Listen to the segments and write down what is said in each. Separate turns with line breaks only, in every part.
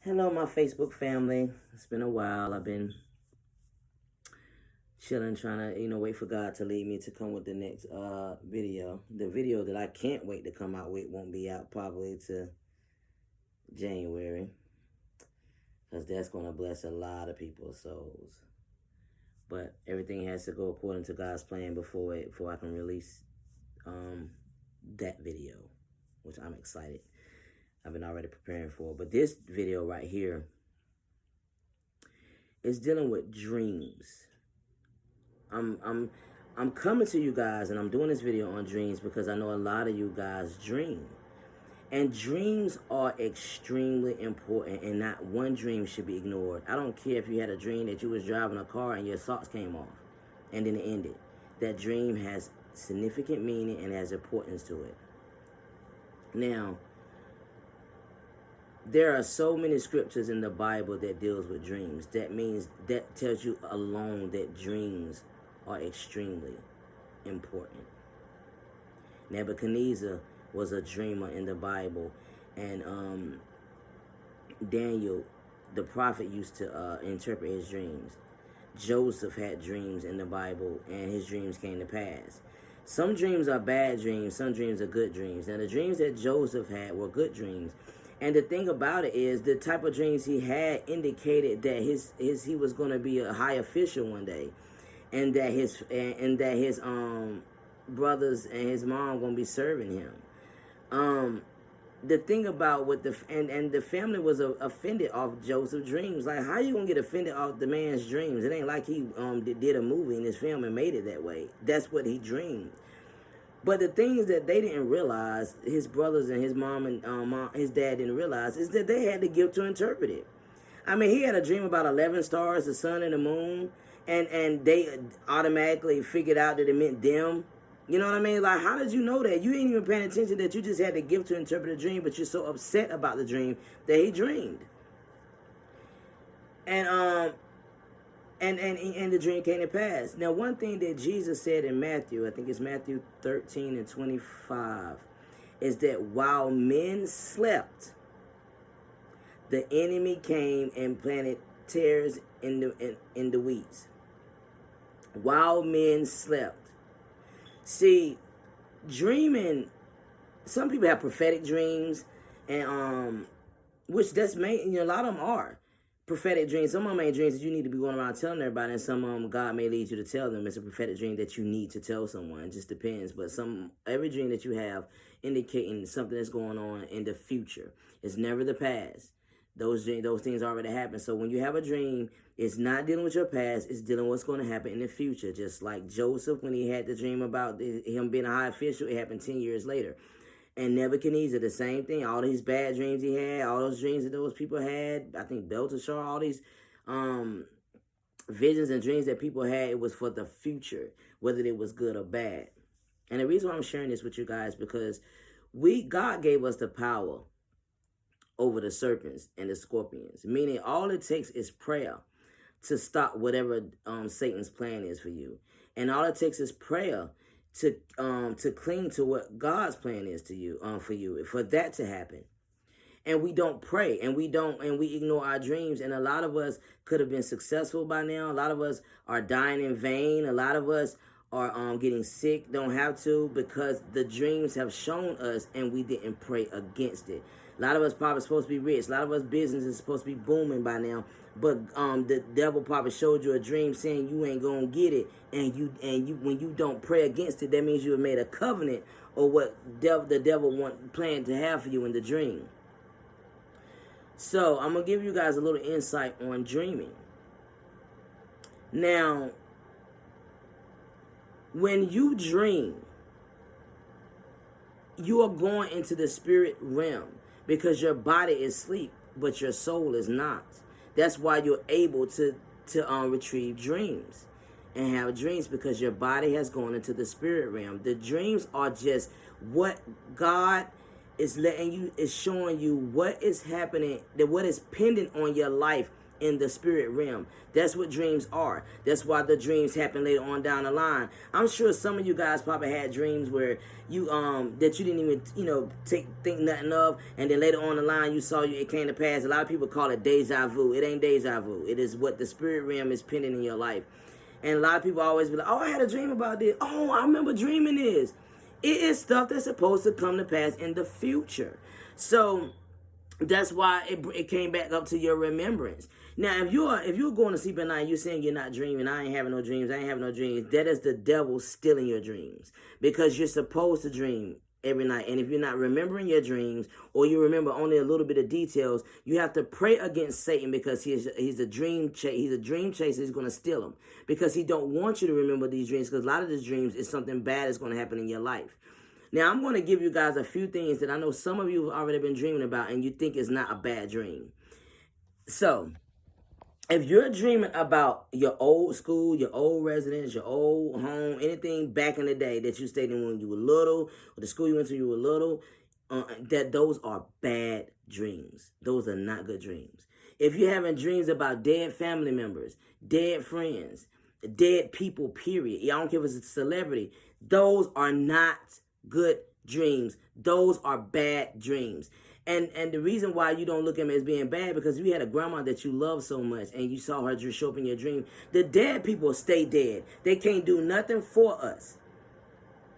Hello, my Facebook family. It's been a while. I've been chilling, trying to, wait for God to lead me to come with the next video. The video that I can't wait to come out with won't be out probably to January, because that's going to bless a lot of people's souls. But everything has to go according to God's plan before I can release that video, which I'm excited. I've been already preparing for. But this video right here is dealing with dreams. I'm coming to you guys, and I'm doing this video on dreams because I know a lot of you guys dream. And dreams are extremely important, and not one dream should be ignored. I don't care if you had a dream that you was driving a car and your socks came off and then it ended. That dream has significant meaning and has importance to it. Now, there are so many scriptures in the Bible that deals with dreams. That tells you alone that dreams are extremely important. Nebuchadnezzar was a dreamer in the Bible, and Daniel, the prophet, used to interpret his dreams. Joseph had dreams in the Bible, and his dreams came to pass. Some dreams are bad dreams, some dreams are good dreams. Now, the dreams that Joseph had were good dreams. And the thing about it is, the type of dreams he had indicated that he was going to be a high official one day, and that his brothers and his mom going to be serving him. The thing about what the family was offended off Joseph's dreams. Like, how you gonna get offended off the man's dreams? It ain't like he did a movie in his film and made it that way. That's what he dreamed. But the things that they didn't realize, his brothers and his mom and his dad didn't realize, is that they had the gift to interpret it. I mean, he had a dream about 11 stars, the sun and the moon, and they automatically figured out that it meant them. You know what I mean? Like, how did you know that? You ain't even paying attention that you just had the gift to interpret a dream, but you're so upset about the dream that he dreamed. And the dream came to pass. Now, one thing that Jesus said in Matthew, I think it's Matthew 13 and 25, is that while men slept, the enemy came and planted tares in the weeds. While men slept. See, dreaming, some people have prophetic dreams, and which that's main, a lot of them are prophetic dreams. Some of them ain't dreams that you need to be going around telling everybody, and some of them God may lead you to tell them. It's a prophetic dream that you need to tell someone. It just depends. But every dream that you have indicating something that's going on in the future. It's never the past. Those things already happened. So when you have a dream, it's not dealing with your past. It's dealing with what's going to happen in the future. Just like Joseph, when he had the dream about him being a high official, it happened 10 years later. And Nebuchadnezzar, the same thing. All these bad dreams he had, all those dreams that those people had, I think Belteshazzar, all these visions and dreams that people had, it was for the future, whether it was good or bad. And the reason why I'm sharing this with you guys, because God gave us the power over the serpents and the scorpions, meaning all it takes is prayer to stop whatever Satan's plan is for you, and all it takes is prayer to cling to what God's plan is to you, for you, for that to happen. And we don't pray, and we ignore our dreams. And a lot of us could have been successful by now. A lot of us are dying in vain. A lot of us are getting sick, don't have to, because the dreams have shown us and we didn't pray against it. A lot of us probably supposed to be rich. A lot of us business is supposed to be booming by now. But the devil probably showed you a dream saying you ain't gonna get it, and you when you don't pray against it, that means you have made a covenant or what the devil planned to have for you in the dream. So I'm gonna give you guys a little insight on dreaming. Now, when you dream, you are going into the spirit realm because your body is asleep, but your soul is not. That's why you're able to retrieve dreams and have dreams, because your body has gone into the spirit realm. The dreams are just what God is showing you what is happening, what is pending on your life in the spirit realm. That's what dreams are. That's why the dreams happen later on down the line. I'm sure some of you guys probably had dreams where you that you didn't even think nothing of, and then later on the line you saw it came to pass. A lot of people call it deja vu. It ain't deja vu. It is what the spirit realm is pinning in your life. And a lot of people always be like, oh, I had a dream about this. Oh, I remember dreaming this. It is stuff that's supposed to come to pass in the future. So that's why it came back up to your remembrance. Now, if you're going to sleep at night, you're saying you're not dreaming, I ain't having no dreams, that is the devil stealing your dreams. Because you're supposed to dream every night. And if you're not remembering your dreams, or you remember only a little bit of details, you have to pray against Satan, because he's a dream chaser. He's going to steal them, because he don't want you to remember these dreams, because a lot of these dreams is something bad is going to happen in your life. Now, I'm going to give you guys a few things that I know some of you have already been dreaming about, and you think is not a bad dream. So, if you're dreaming about your old school, your old residence, your old home, anything back in the day that you stayed in when you were little, or the school you went to when you were little, that those are bad dreams. Those are not good dreams. If you're having dreams about dead family members, dead friends, dead people, period, I don't care if it's a celebrity, those are not good dreams. Those are bad dreams. And the reason why you don't look at them as being bad, because if you had a grandma that you love so much and you saw her show up in your dream, the dead people stay dead. They can't do nothing for us.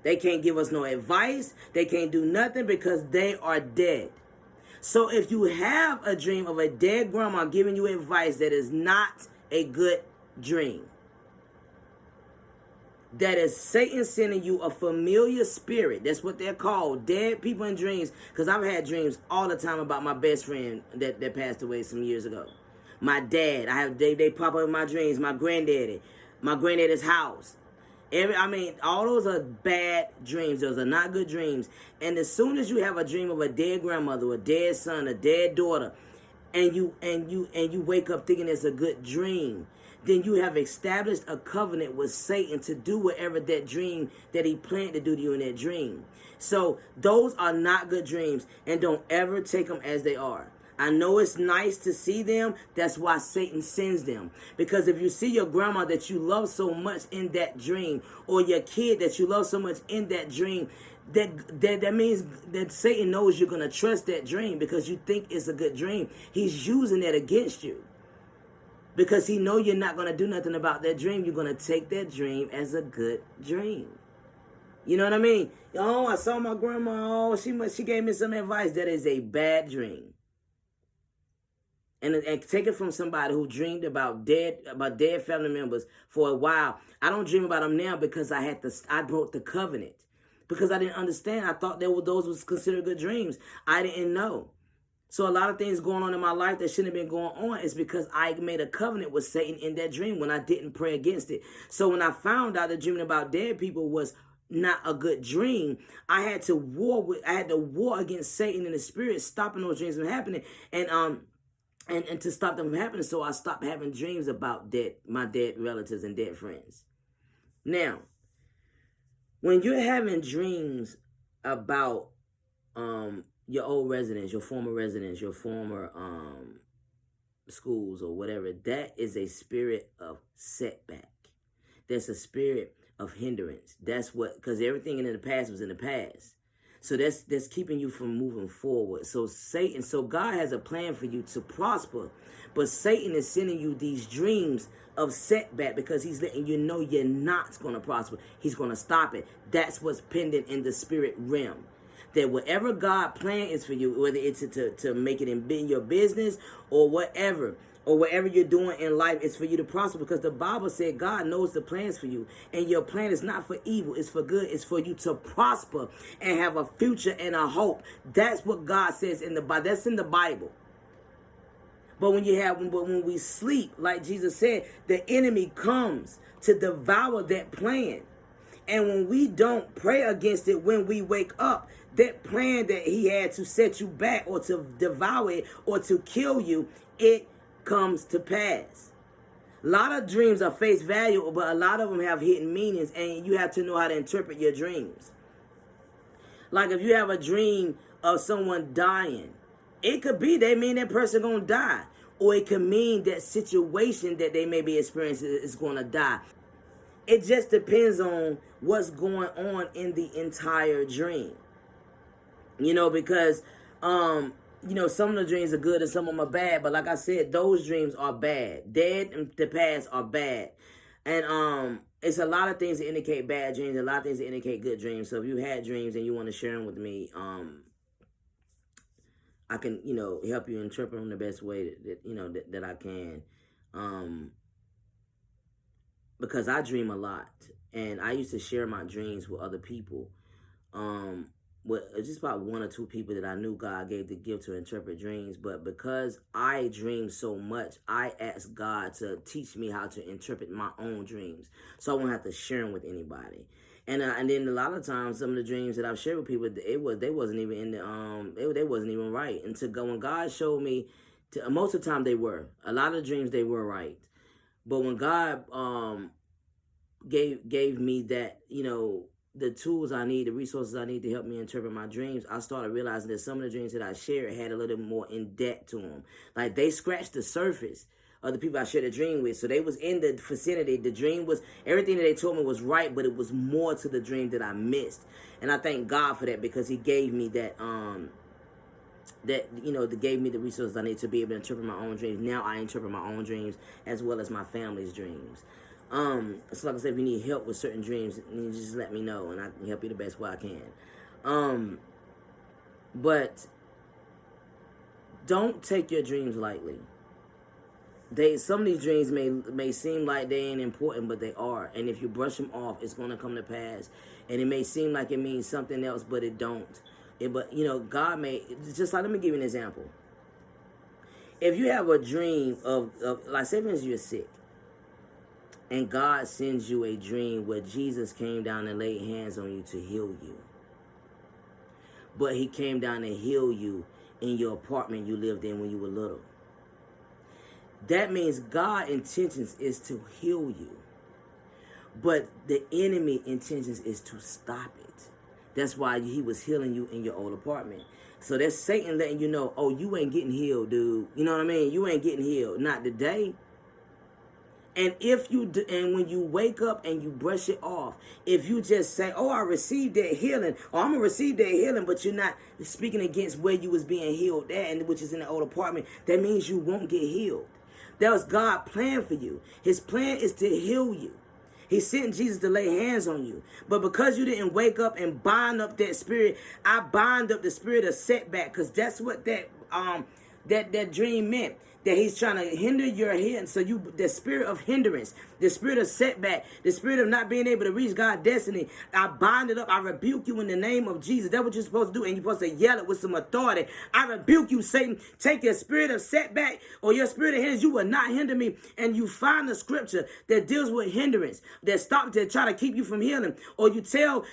They can't give us no advice. They can't do nothing because they are dead. So if you have a dream of a dead grandma giving you advice, that is not a good dream. That is Satan sending you a familiar spirit. That's what they're called, dead people in dreams. Because I've had dreams all the time about my best friend that passed away some years ago. My dad, they pop up in my dreams. My granddaddy, my granddaddy's house. All those are bad dreams. Those are not good dreams. And as soon as you have a dream of a dead grandmother, a dead son, a dead daughter, and you wake up thinking it's a good dream, then you have established a covenant with Satan to do whatever that dream that he planned to do to you in that dream. So those are not good dreams, and don't ever take them as they are. I know it's nice to see them. That's why Satan sends them. Because if you see your grandma that you love so much in that dream, or your kid that you love so much in that dream, that means that Satan knows you're going to trust that dream because you think it's a good dream. He's using that against you. Because he know you're not going to do nothing about that dream. You're going to take that dream as a good dream. You know what I mean? Oh, I saw my grandma. Oh, she gave me some advice. That is a bad dream. And take it from somebody who dreamed about dead family members for a while. I don't dream about them now because I broke the covenant. Because I didn't understand. I thought those was considered good dreams. I didn't know. So a lot of things going on in my life that shouldn't have been going on is because I made a covenant with Satan in that dream when I didn't pray against it. So when I found out that dreaming about dead people was not a good dream, I had to war against Satan in the spirit, stopping those dreams from happening, and to stop them from happening. So I stopped having dreams about my dead relatives and dead friends. Now, when you're having dreams about your old residence, your former residence, your former schools or whatever, that is a spirit of setback. That's a spirit of hindrance. Because everything in the past was in the past. So that's keeping you from moving forward. So God has a plan for you to prosper, but Satan is sending you these dreams of setback because he's letting you know you're not going to prosper. He's going to stop it. That's what's pending in the spirit realm. That whatever God plan is for you, whether it's to make it in your business or whatever you're doing in life, is for you to prosper, because the Bible said God knows the plans for you, and your plan is not for evil, it's for good. It's for you to prosper and have a future and a hope. That's what God says in the Bible. That's in the Bible. But when we sleep, like Jesus said, the enemy comes to devour that plan. And when we don't pray against it when we wake up, that plan that he had to set you back or to devour it or to kill you, it comes to pass. A lot of dreams are face value, but a lot of them have hidden meanings, and you have to know how to interpret your dreams. Like if you have a dream of someone dying, it could be they mean that person gonna die. or it can mean that situation that they may be experiencing is going to die. It just depends on what's going on in the entire dream. Because some of the dreams are good and some of them are bad, but like I said, those dreams are bad. Dead in the past are bad. And it's a lot of things that indicate bad dreams, a lot of things that indicate good dreams. So if you had dreams and you want to share them with me, I can, help you interpret them the best way that I can. Because I dream a lot, and I used to share my dreams with other people. With just about one or two people that I knew God gave the gift to interpret dreams. But because I dream so much, I asked God to teach me how to interpret my own dreams, so I won't have to share them with anybody. And then a lot of times, some of the dreams that I've shared with people, they wasn't even in the they wasn't even right. And when God showed me, most of the time they were. A lot of the dreams they were right, but when God gave me that, the tools I need, the resources I need to help me interpret my dreams, I started realizing that some of the dreams that I shared had a little more in depth to them. Like, they scratched the surface of the people I shared a dream with. So they was in the vicinity. The dream was, everything that they told me was right, but it was more to the dream that I missed. And I thank God for that, because he gave me that, that gave me the resources I need to be able to interpret my own dreams. Now I interpret my own dreams as well as my family's dreams. So like I said, if you need help with certain dreams, you just let me know, and I can help you the best way I can. But don't take your dreams lightly. Some of these dreams may seem like they ain't important, but they are. And if you brush them off, it's going to come to pass. And it may seem like it means something else, but it don't. But God may, just like, let me give you an example. If you have a dream of like, say for instance, you're sick, and God sends you a dream where Jesus came down and laid hands on you to heal you. But he came down to heal you in your apartment you lived in when you were little. That means God's intentions is to heal you. But the enemy intentions is to stop it. That's why he was healing you in your old apartment. So that's Satan letting you know, oh, you ain't getting healed, dude. You know what I mean? You ain't getting healed. Not today. And when you wake up and you brush it off, if you just say, oh, I received that healing, or I'm going to receive that healing, but you're not speaking against where you was being healed at, and which is in the old apartment, that means you won't get healed. That was God's plan for you. His plan is to heal you. He sent Jesus to lay hands on you. But because you didn't wake up and bind up that spirit, I bind up the spirit of setback, because that's what that dream meant. That he's trying to hinder your healing. So the spirit of hindrance, the spirit of setback, the spirit of not being able to reach God's destiny, I bind it up. I rebuke you in the name of Jesus. That's what you're supposed to do. And you're supposed to yell it with some authority. I rebuke you, Satan. Take your spirit of setback or your spirit of hindrance. You will not hinder me. And you find the scripture that deals with hindrance, that stop to try to keep you from healing. Or you tell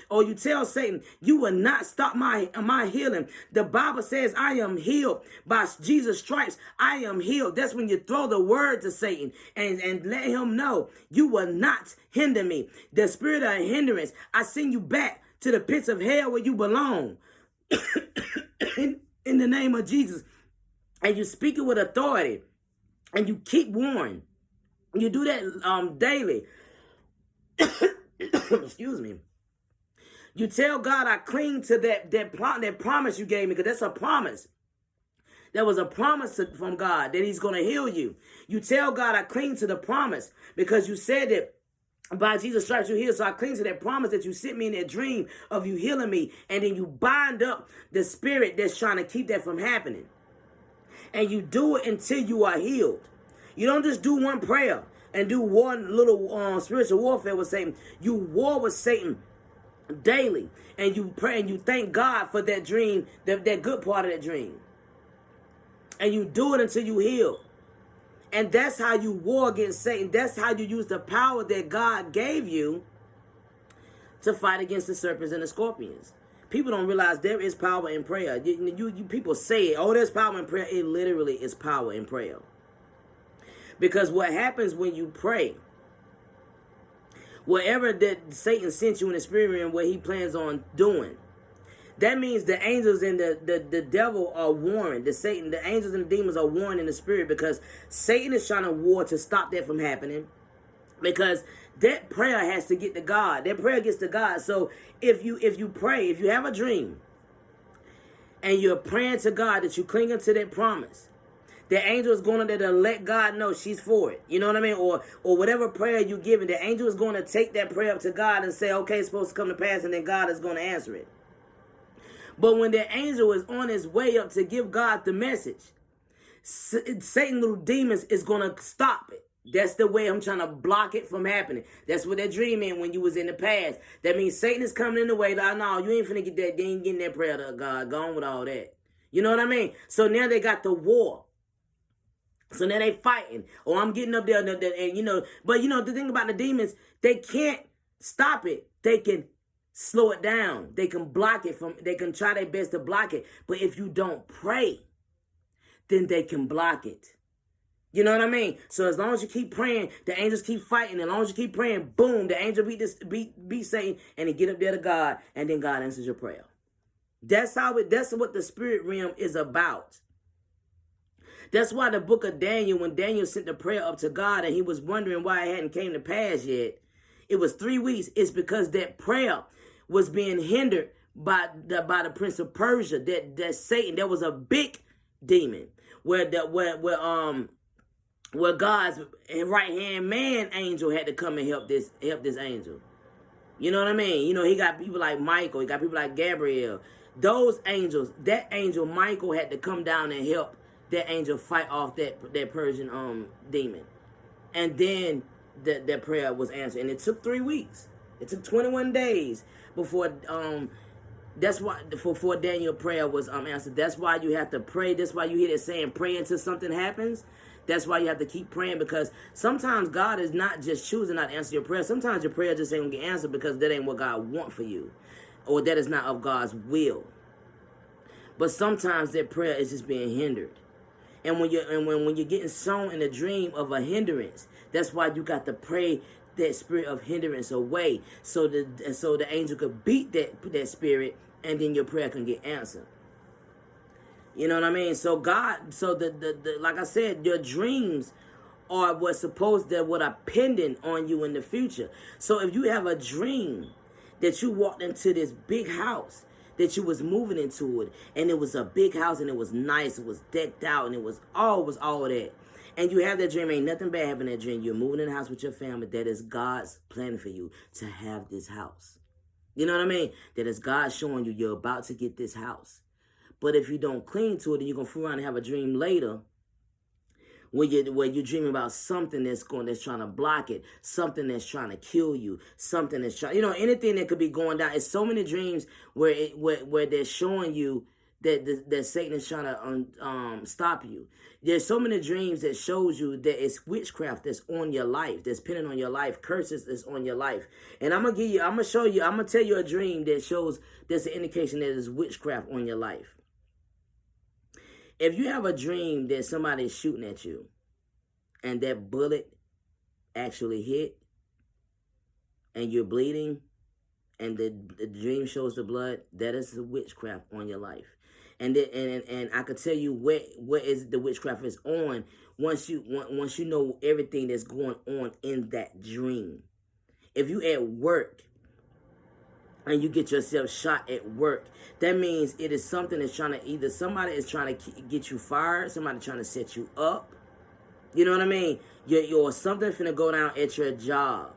Satan, you will not stop my healing. The Bible says I am healed by Jesus' stripes. I am healed. That's when you throw the word to Satan and let him know you will not hinder me. The spirit of hindrance, I send you back to the pits of hell where you belong. in the name of Jesus. And you speak it with authority. And you keep warning. You do that daily. Excuse me. You tell God, I cling to that promise you gave me, because that's a promise. There was a promise from God that he's going to heal you. You tell God, I cling to the promise, because you said that by Jesus' stripes you healed. So I cling to that promise that you sent me in that dream of you healing me. And then you bind up the spirit that's trying to keep that from happening. And you do it until you are healed. You don't just do one prayer and do one little spiritual warfare with Satan. You war with Satan daily. And you pray and you thank God for that dream, that good part of that dream. And you do it until you heal. And that's how you war against Satan. That's how you use the power that God gave you to fight against the serpents and the scorpions. People don't realize there is power in prayer. You people say it, oh, there's power in prayer. It literally is power in prayer. Because what happens when you pray, whatever that Satan sent you in the spirit realm, what he plans on doing, That means the angels and the devil are warring. The angels and the demons are warring in the spirit, because Satan is trying to war to stop that from happening. Because that prayer has to get to God. That prayer gets to God. So if you pray, if you have a dream and you're praying to God that you cling to that promise, the angel is going to let God know she's for it. You know what I mean? Or whatever prayer you're giving, the angel is going to take that prayer up to God and say, okay, it's supposed to come to pass, and then God is going to answer it. But when the angel is on his way up to give God the message, Satan, little demons, is going to stop it. That's the way I'm trying to block it from happening. That's what that dream meant when you was in the past. That means Satan is coming in the way. Like, no, you ain't finna get that. They ain't getting that prayer to God. Gone with all that. You know what I mean? So now they got the war. So now they fighting. Or I'm getting up there, and you know. But you know the thing about the demons, they can't stop it. They can slow it down. They can block it from. They can try their best to block it. But if you don't pray, then they can block it. You know what I mean? So as long as you keep praying, the angels keep fighting. As long as you keep praying, boom, the angel beat Satan, and they get up there to God, and then God answers your prayer. That's what the spirit realm is about. That's why the book of Daniel, when Daniel sent the prayer up to God and he was wondering why it hadn't came to pass yet, it was 3 weeks. It's because that prayer was being hindered by the prince of Persia, that Satan. There was a big demon where God's right-hand man angel had to come and help this angel. You know what I mean? You know, he got people like Michael. He got people like Gabriel. Those angels, that angel Michael had to come down and help that angel fight off that Persian demon. And then that prayer was answered. And it took 3 weeks. It took 21 days before before Daniel's prayer was answered. That's why you have to pray. That's why you hear it saying pray until something happens. That's why you have to keep praying, because sometimes God is not just choosing not to answer your prayer. Sometimes your prayer just ain't gonna get answered because that ain't what God wants for you, or that is not of God's will. But sometimes that prayer is just being hindered. And when you're getting sown in a dream of a hindrance, that's why you got to pray that spirit of hindrance away, so the angel could beat that spirit, and then your prayer can get answered. You know what I mean? So the like I said, your dreams are what are pending on you in the future. So if you have a dream that you walked into this big house, that you was moving into it, and it was a big house, and it was nice, it was decked out, and it was all that, and you have that dream, ain't nothing bad happening in that dream, you're moving in the house with your family, that is God's plan for you to have this house. You know what I mean? That is God showing you you're about to get this house. But if you don't cling to it, then you're going to fool around and have a dream later where you're dreaming about something that's trying to block it, something that's trying to kill you, something that's trying, anything that could be going down. It's so many dreams where they're showing you that Satan is trying to stop you. There's so many dreams that shows you that it's witchcraft that's on your life, that's pinning on your life, curses that's on your life. And I'm gonna tell you a dream that shows there's an indication that there's witchcraft on your life. If you have a dream that somebody is shooting at you and that bullet actually hit and you're bleeding and the dream shows the blood, that is the witchcraft on your life. And I could tell you what is the witchcraft is on once you know everything that's going on in that dream. If you at work and you get yourself shot at work, that means it is something that's either somebody is trying to get you fired, somebody trying to set you up. You know what I mean? You're something finna go down at your job.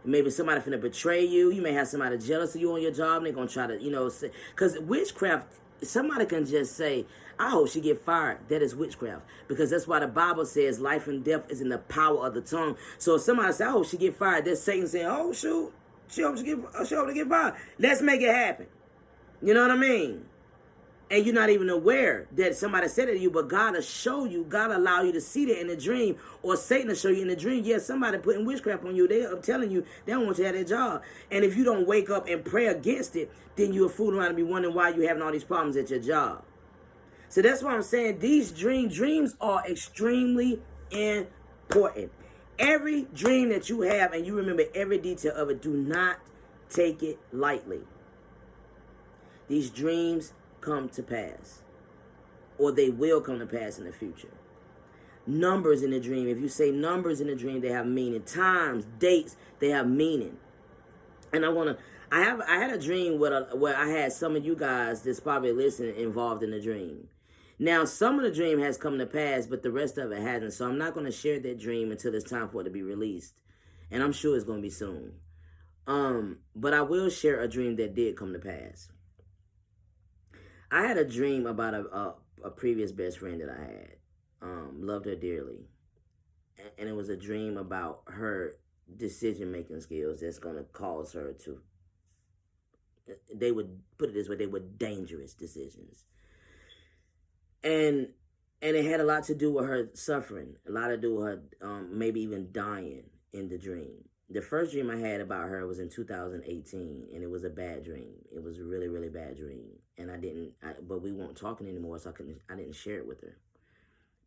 Maybe somebody finna betray you. You may have somebody jealous of you on your job, and they're gonna try to, say, because witchcraft, somebody can just say, I hope she get fired. That is witchcraft. Because that's why the Bible says life and death is in the power of the tongue. So if somebody says, I hope she get fired, that's Satan saying, oh, shoot. She hopes to get fired. Let's make it happen. You know what I mean? And you're not even aware that somebody said it to you, but God will show you, God will allow you to see that in a dream, or Satan will show you in a dream. Yes, somebody putting witchcraft on you. They're telling you they don't want you to have that job. And if you don't wake up and pray against it, then you're fooling around and be wondering why you're having all these problems at your job. So that's why I'm saying these dreams are extremely important. Every dream that you have, and you remember every detail of it, do not take it lightly. These dreams come to pass, or they will come to pass in the future. Numbers in the dream. If you say numbers in the dream, they have meaning. Times, dates, they have meaning. And I had a dream where I had some of you guys that's probably listening involved in the dream. Now, some of the dream has come to pass, but the rest of it hasn't. So I'm not going to share that dream until it's time for it to be released. And I'm sure it's going to be soon. But I will share a dream that did come to pass. I had a dream about a previous best friend that I had. Loved her dearly. And it was a dream about her decision-making skills that's going to cause her to, they would put it this way, they were dangerous decisions. And it had a lot to do with her suffering, a lot to do with her maybe even dying in the dream. The first dream I had about her was in 2018, and it was a bad dream. It was a really, really bad dream. And but we weren't talking anymore, so I didn't share it with her.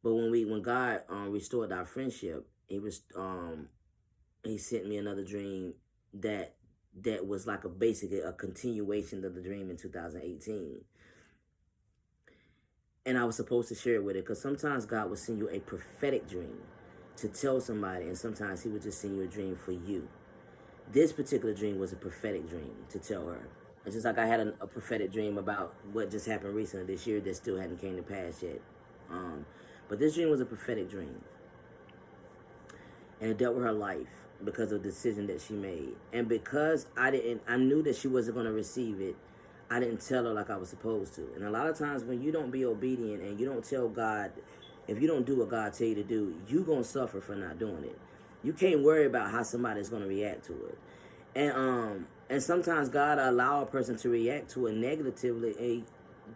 But when God restored our friendship, he sent me another dream that was like basically a continuation of the dream in 2018. And I was supposed to share it with her, because sometimes God will send you a prophetic dream to tell somebody, and sometimes he would just send you a dream for you. This particular dream was a prophetic dream to tell her. It's just like I had a prophetic dream about what just happened recently this year that still hadn't came to pass yet. But this dream was a prophetic dream. And it dealt with her life because of the decision that she made. And because I knew that she wasn't going to receive it, I didn't tell her like I was supposed to. And a lot of times when you don't be obedient and you don't tell God, if you don't do what God tell you to do, you're going to suffer for not doing it. You can't worry about how somebody's going to react to it. And sometimes God allow a person to react to it negatively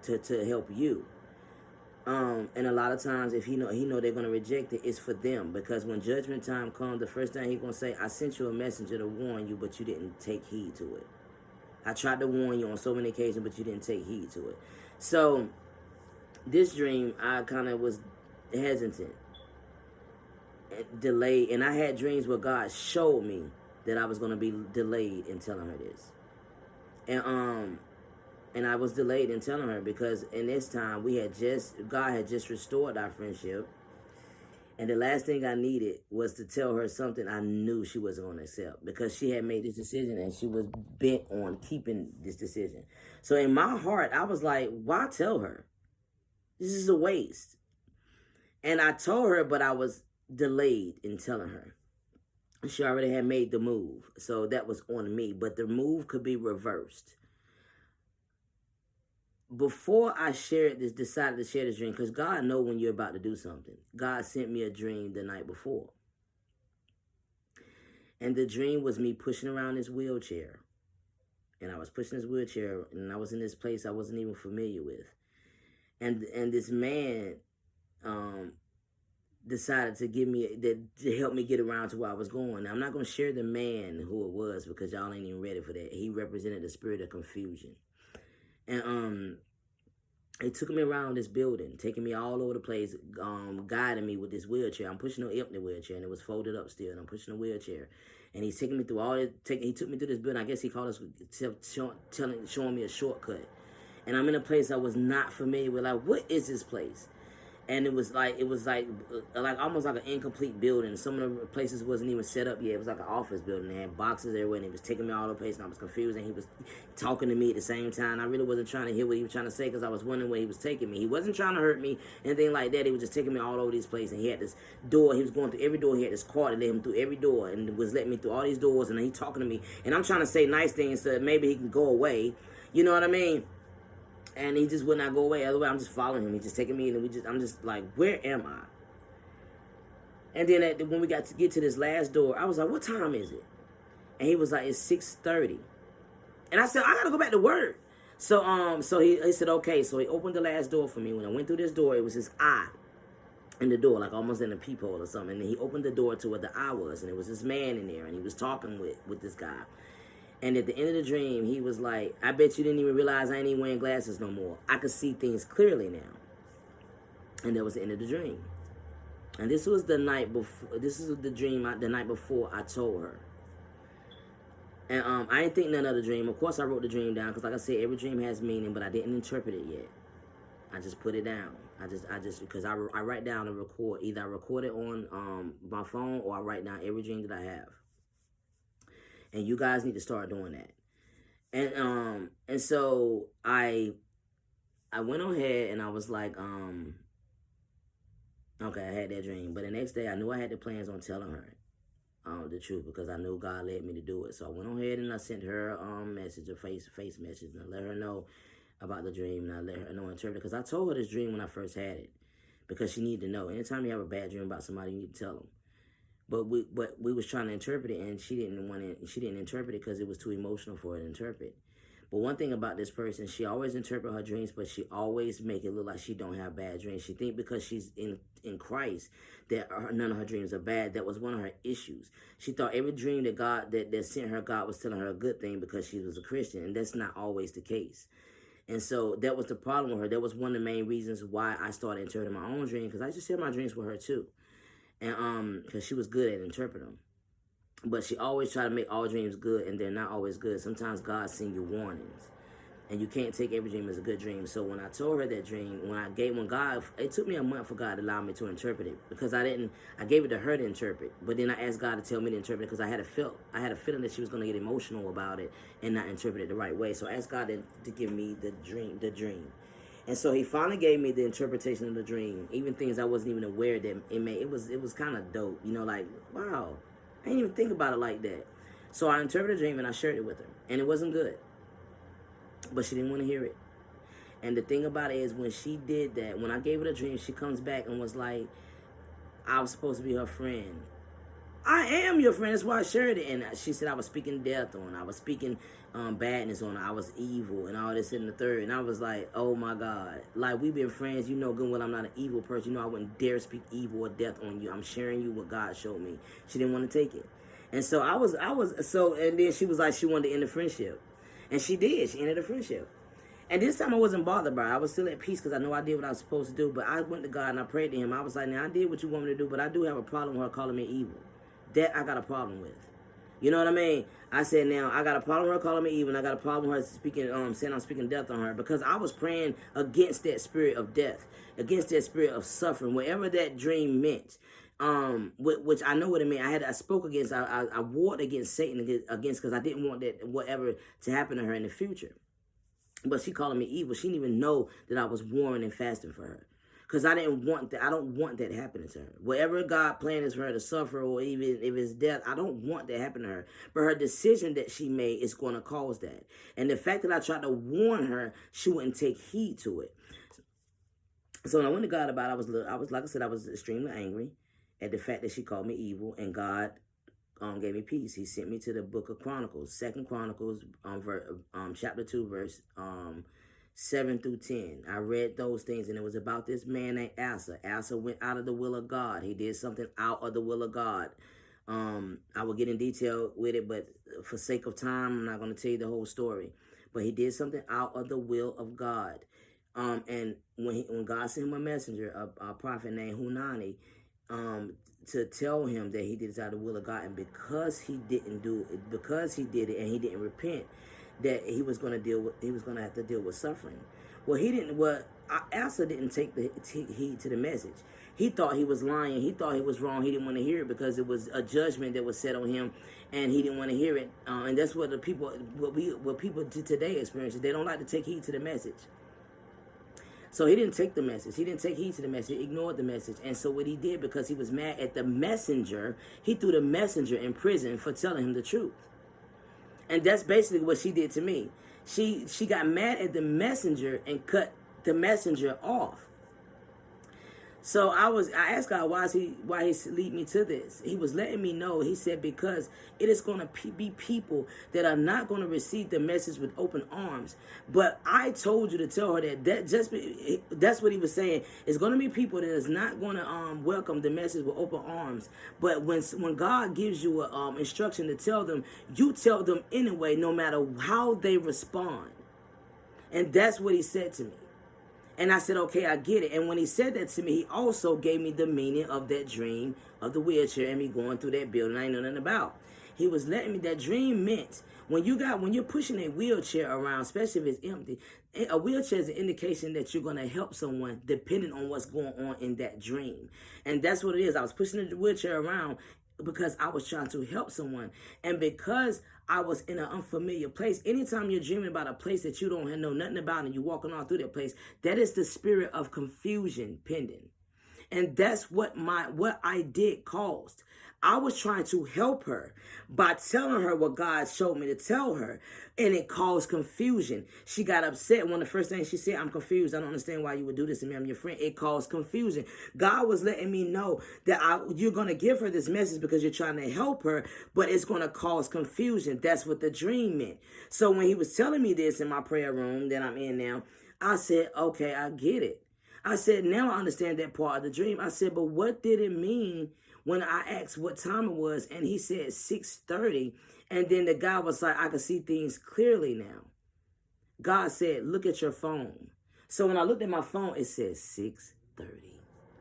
to help you. And a lot of times if he know they're going to reject it, it's for them. Because when judgment time comes, the first thing he's going to say, I sent you a messenger to warn you, but you didn't take heed to it. I tried to warn you on so many occasions, but you didn't take heed to it. So this dream, I kind of was hesitant, delayed. And I had dreams where God showed me that I was going to be delayed in telling her this. And I was delayed in telling her because in this time God had just restored our friendship. And the last thing I needed was to tell her something I knew she wasn't going to accept, because she had made this decision and she was bent on keeping this decision. So in my heart, I was like, why tell her? This is a waste. And I told her, but I was delayed in telling her. She already had made the move. So that was on me. But the move could be reversed. Before I decided to share this dream, because God knows when you're about to do something. God sent me a dream the night before. And the dream was me pushing around this wheelchair. And I was pushing this wheelchair, and I was in this place I wasn't even familiar with. And this man decided to help me get around to where I was going. Now, I'm not going to share the man who it was, because y'all ain't even ready for that. He represented the spirit of confusion. And he took me around this building, taking me all over the place, guiding me with this wheelchair. I'm pushing an empty wheelchair, and it was folded up still, and I'm pushing a wheelchair. And he's taking me through he took me through this building. I guess he called us, showing me a shortcut. And I'm in a place I was not familiar with. Like, what is this place? And it was like almost like an incomplete building. Some of the places wasn't even set up yet. It was like an office building. They had boxes everywhere, and he was taking me all over the place, and I was confused, and he was talking to me at the same time. I really wasn't trying to hear what he was trying to say, because I was wondering where he was taking me. He wasn't trying to hurt me, anything like that. He was just taking me all over this place, and he had this door. He was going through every door. He had this car that led him through every door, and was letting me through all these doors, and he talking to me. And I'm trying to say nice things so that maybe he can go away. You know what I mean? And he just would not go away. Otherwise, I'm just following him. He's just taking me, and I'm just like, where am I? And then when we got to get to this last door, I was like, what time is it? And he was like, it's 6:30. And I said, I gotta go back to work. So he said, okay. So he opened the last door for me. When I went through this door, it was his eye in the door, like almost in a peephole or something. And then he opened the door to where the eye was, and it was this man in there, and he was talking with this guy. And at the end of the dream, he was like, I bet you didn't even realize I ain't even wearing glasses no more. I could see things clearly now. And that was the end of the dream. And this was the night before. This is the dream the night before I told her. And I didn't think none of the dream. Of course, I wrote the dream down because, like I said, every dream has meaning, but I didn't interpret it yet. I just put it down. Because I write down and record. Either I record it on my phone or I write down every dream that I have. And you guys need to start doing that. And so I went on ahead and I was like, okay, I had that dream. But the next day I knew I had the plans on telling her the truth because I knew God led me to do it. So I went on ahead and I sent her a message, a face message, and I let her know about the dream, and I let her know interpret it because I told her this dream when I first had it because she needed to know. Anytime you have a bad dream about somebody, you need to tell them. But we was trying to interpret it, and she didn't interpret it because it was too emotional for her to interpret. But one thing about this person, she always interpret her dreams, but she always make it look like she don't have bad dreams. She think because she's in Christ that none of her dreams are bad. That was one of her issues. She thought every dream that God that sent her, God was telling her a good thing because she was a Christian, and that's not always the case. And so that was the problem with her. That was one of the main reasons why I started interpreting my own dream, because I just share my dreams with her too, and because she was good at interpreting them. But she always tried to make all dreams good, and they're not always good. Sometimes God sends you warnings, and you can't take every dream as a good dream. So when I told her that dream, it took me a month for God to allow me to interpret it because I gave it to her to interpret, but then I asked God to tell me to interpret it because I had a feeling that she was going to get emotional about it and not interpret it the right way. So I asked God to give me the dream. And so he finally gave me the interpretation of the dream, even things I wasn't even aware that it was kind of dope, like, wow, I didn't even think about it like that. So I interpreted the dream and I shared it with her, and it wasn't good, but she didn't want to hear it. And the thing about it is, when she did that, when I gave her the dream, she comes back and was like, I was supposed to be her friend. I am your friend. That's why I shared it. And she said I was speaking death on her. I was speaking badness on her. I was evil and all this and the third. And I was like, oh my God. Like, we've been friends. You know good well I'm not an evil person. You know I wouldn't dare speak evil or death on you. I'm sharing you what God showed me. She didn't want to take it. And so and then she was like, she wanted to end the friendship. And she did. She ended the friendship. And this time I wasn't bothered by it. I was still at peace because I know I did what I was supposed to do. But I went to God and I prayed to him. I was like, now I did what you want me to do, but I do have a problem with her calling me evil. That I got a problem with. You know what I mean? I said, now I got a problem with her calling me evil, and I got a problem with her saying I'm speaking death on her, because I was praying against that spirit of death, against that spirit of suffering, whatever that dream meant. Which I know what it meant. I spoke against. I warred against Satan against because I didn't want that whatever to happen to her in the future. But she calling me evil. She didn't even know that I was warring and fasting for her. Because I didn't want that. I don't want that happening to her. Whatever God planned is for her to suffer, or even if it's death, I don't want that happening to her. But her decision that she made is going to cause that. And the fact that I tried to warn her, she wouldn't take heed to it. So when I went to God about it, I was like I said, I was extremely angry at the fact that she called me evil, and God gave me peace. He sent me to the book of Chronicles, 2 Chronicles, chapter 2, verse 7 through 10. I read those things, and it was about this man named Asa. Asa went out of the will of God. He did something out of the will of God. I will get in detail with it, but for sake of time, I'm not going to tell you the whole story. But he did something out of the will of God. And when God sent him a messenger, a prophet named Hunani, to tell him that he did it out of the will of God, and because he didn't do it, because he did it and he didn't repent, that he was going to have to deal with suffering. Well, Asa didn't take heed to the message. He thought he was lying. He thought he was wrong. He didn't want to hear it because it was a judgment that was set on him, and he didn't want to hear it. And that's what what people today experience. They don't like to take heed to the message. So he didn't take the message. He didn't take heed to the message. He ignored the message. And so what he did, because he was mad at the messenger, he threw the messenger in prison for telling him the truth. And that's basically what she did to me. She got mad at the messenger and cut the messenger off. So I asked God, why he lead me to this? He was letting me know. He said, because it is going to be people that are not going to receive the message with open arms. But I told you to tell her that's what he was saying. It's going to be people that is not going to welcome the message with open arms. But when God gives you an instruction to tell them, you tell them anyway, no matter how they respond. And that's what he said to me. And I said, okay, I get it. And when he said that to me, he also gave me the meaning of that dream of the wheelchair and me going through that building I ain't know nothing about. He was letting me, that dream meant when you're pushing a wheelchair around, especially if it's empty, a wheelchair is an indication that you're going to help someone depending on what's going on in that dream. And that's what it is. I was pushing the wheelchair around because I was trying to help someone. And because I was in an unfamiliar place, anytime you're dreaming about a place that you don't know nothing about and you're walking all through that place, that is the spirit of confusion pending. And that's what I did caused. I was trying to help her by telling her what God showed me to tell her, and it caused confusion. She got upset. One of the first things she said, I'm confused. I don't understand why you would do this to me. I'm your friend. It caused confusion. God was letting me know that you're going to give her this message because you're trying to help her, but it's going to cause confusion. That's what the dream meant. So when he was telling me this in my prayer room that I'm in now, I said, okay, I get it. I said, now I understand that part of the dream. I said, but what did it mean when I asked what time it was? And he said 6:30. And then the guy was like, I can see things clearly now. God said, look at your phone. So when I looked at my phone, it said 6:30.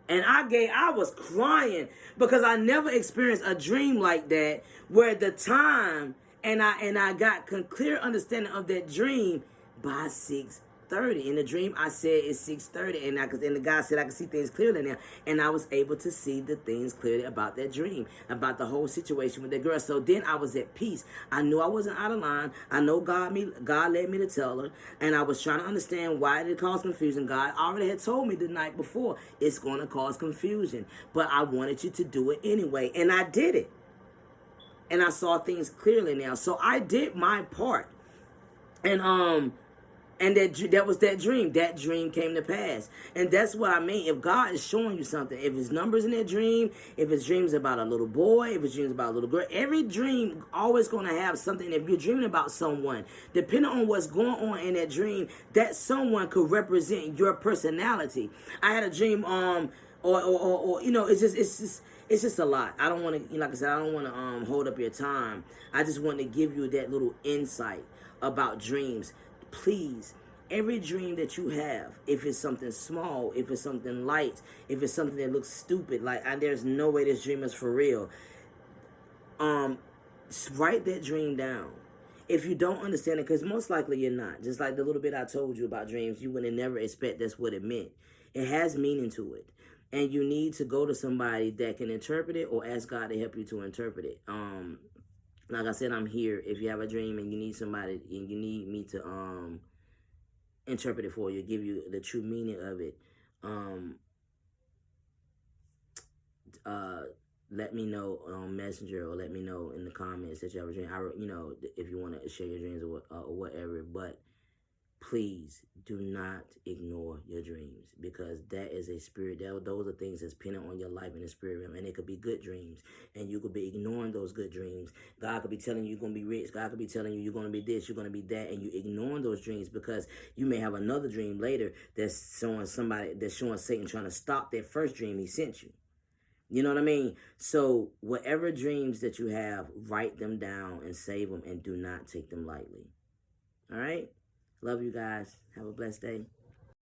And I was crying because I never experienced a dream like that where the time and I got clear understanding of that dream by 6:30. In the dream, I said it's 6:30, and the guy said I could see things clearly now, and I was able to see the things clearly about that dream, about the whole situation with that girl. So then I was at peace. I knew I wasn't out of line. I know God led me to tell her, and I was trying to understand why it caused confusion. God already had told me the night before it's going to cause confusion, but I wanted you to do it anyway, and I did it, and I saw things clearly now. So I did my part, and that was that dream. That dream came to pass. And that's what I mean. If God is showing you something, if it's numbers in that dream, if it's dreams about a little boy, if it's dreams about a little girl, every dream always going to have something. If you're dreaming about someone, depending on what's going on in that dream, that someone could represent your personality. I had a dream, or you know, it's just a lot. I don't want to, like I said, I don't want to hold up your time. I just want to give you that little insight about dreams. Please, every dream that you have, if it's something small, if it's something light, if it's something that looks stupid, like there's no way this dream is for real, write that dream down. If you don't understand it, because most likely you're not. Just like the little bit I told you about dreams, you would never expect that's what it meant. It has meaning to it. And you need to go to somebody that can interpret it or ask God to help you to interpret it. Like I said, I'm here. If you have a dream and you need somebody and you need me to interpret it for you, give you the true meaning of it, let me know on Messenger or let me know in the comments that you have a dream. If you want to share your dreams or whatever. But please do not ignore your dreams, because that is a spirit. Those are things that's pinning on your life in the spirit realm, and it could be good dreams, and you could be ignoring those good dreams. God could be telling you you're going to be rich. God could be telling you you're going to be this, you're going to be that, and you ignoring those dreams because you may have another dream later that's showing Satan trying to stop that first dream he sent you. You know what I mean? So whatever dreams that you have, write them down and save them, and do not take them lightly. All right? Love you guys. Have a blessed day.